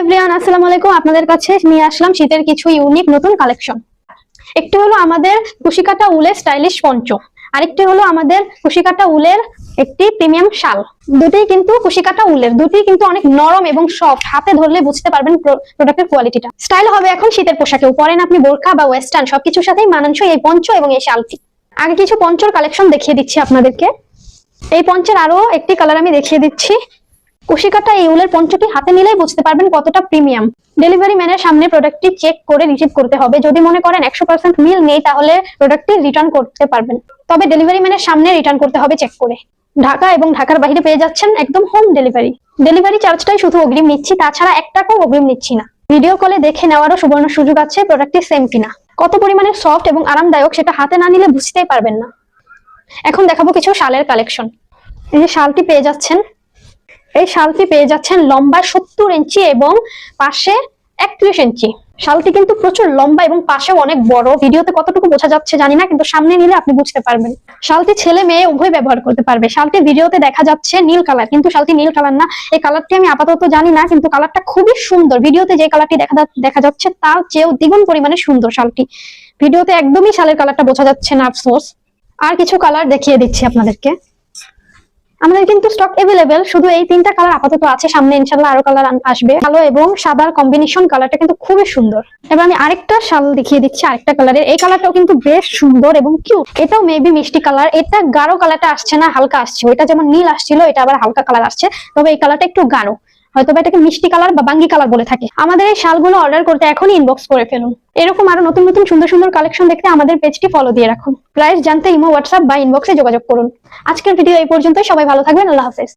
Everyone, আসসালামু আলাইকুম। আপনাদের কাছে নিয়ে আসলাম শীতের কিছু ইউনিক নতুন কালেকশন। একটি হলো আমাদের কুশিকাটা উলের স্টাইলিশ পঞ্চ, আরেকটি হলো আমাদের কুশিকাটা উলের একটি প্রিমিয়াম শাল। দুটোই কিন্তু কুশিকাটা উলের, দুটোই কিন্তু অনেক নরম এবং সফট, হাতে ধরলে বুঝতে পারবেন প্রোডাক্টের কোয়ালিটিটা। স্টাইল হবে এখন শীতের পোশাকেও, পরেন আপনি বোরকা বা ওয়েস্টার্ন, সবকিছুর সাথেই মানানসই এই পঞ্চ এবং এই শালটি। আগে কিছু পঞ্চর কালেকশন দেখিয়ে দিচ্ছি আপনাদেরকে। এই পঞ্চের আরো একটি কালার আমি দেখিয়ে দিচ্ছি। কুশিকাটা এই উলের পঞ্চটি হাতে নিলেই বুঝতে পারবেন কতটা প্রিমিয়াম। ডেলিভারি ম্যানের সামনে প্রোডাক্টটি চেক করে রিসিভ করতে হবে। যদি মনে করেন 100% মিল নেই, তাহলে প্রোডাক্টটি রিটার্ন করতে পারবেন। তবে ডেলিভারি ম্যানের সামনে রিটার্ন করতে হবে চেক করে। ঢাকা এবং ঢাকার বাইরে পেয়ে যাচ্ছেন একদম হোম ডেলিভারি। ডেলিভারি চার্জটাই শুধু অগ্রিম নিচ্ছি, তাছাড়া 1 টাকাও অগ্রিম নিচ্ছি না। ভিডিও কলে দেখে নেওয়ারও সুবর্ণ সুযোগ আছে প্রোডাক্টটি সেম কিনা। কত পরিমাণে সফট এবং আরামদায়ক সেটা হাতে না নিলে বুঝতেই পারবেন না। এখন দেখাবো কিছু শালের কালেকশন। এই যে শালটি পেয়ে যাচ্ছেন, এই শালটি পেয়ে যাচ্ছেন লম্বা 70 ইঞ্চি এবং পাশে 31 ইঞ্চি। শালটি কিন্তু প্রচুর লম্বা এবং পাশেও অনেক বড়। ভিডিওতে কতটুকু বোঝা যাচ্ছে জানি না, কিন্তু সামনে নিলে আপনি বুঝতে পারবেন। শালটি ছেলে মেয়ে উভয় ব্যবহার করতে পারবে। শালটি ভিডিওতে দেখা যাচ্ছে নীল কালার, কিন্তু শালটি নীল কালার না। এই কালারটি আমি আপাতত জানি না, কিন্তু কালারটা খুবই সুন্দর। ভিডিওতে যে কালারটি দেখা যাচ্ছে তার চেয়েও দ্বিগুণ পরিমাণে সুন্দর শালটি। ভিডিওতে একদমই শালের কালারটা বোঝা যাচ্ছে না, আফসোস। আর কিছু কালার দেখিয়ে দিচ্ছি আপনাদেরকে। আমাদের কিন্তু স্টক अवेलेबल, শুধু এই 3টা কালার আপাতত আছে। সামনে ইনশাআল্লাহ আরো কালার আসবে। কালো এবং সাদার কম্বিনেশন কালারটা কিন্তু খুবই সুন্দর। এবার আমি আরেকটা শাল দেখিয়ে দিচ্ছি, আরেকটা কালারের। এই কালারটাও কিন্তু বেশ সুন্দর এবং কিউট। এটাও মেবি মিষ্টি কালার। এটা গাঢ় কালারটা আসছে না, হালকা আসছে। ওইটা যেমন নীল আসছিল, এটা আবার হালকা কালার আসছে। তবে এই কালারটা একটু গাঢ়, হয়তো এটাকে মিষ্টি কালার বা বাঙ্গি কালার বলে থাকে। আমাদের এই শালগুলো অর্ডার করতে এখনই ইনবক্স করে ফেলুন। এরকম আরো নতুন নতুন সুন্দর সুন্দর কালেকশন দেখতে আমাদের পেজটি ফলো দিয়ে রাখুন। প্রাইস জানতে ইমো, হোয়াটসঅ্যাপ বা ইনবক্সে যোগাযোগ করুন। আজকের ভিডিও এই পর্যন্তই। সবাই ভালো থাকবেন। আল্লাহ হাফেজ।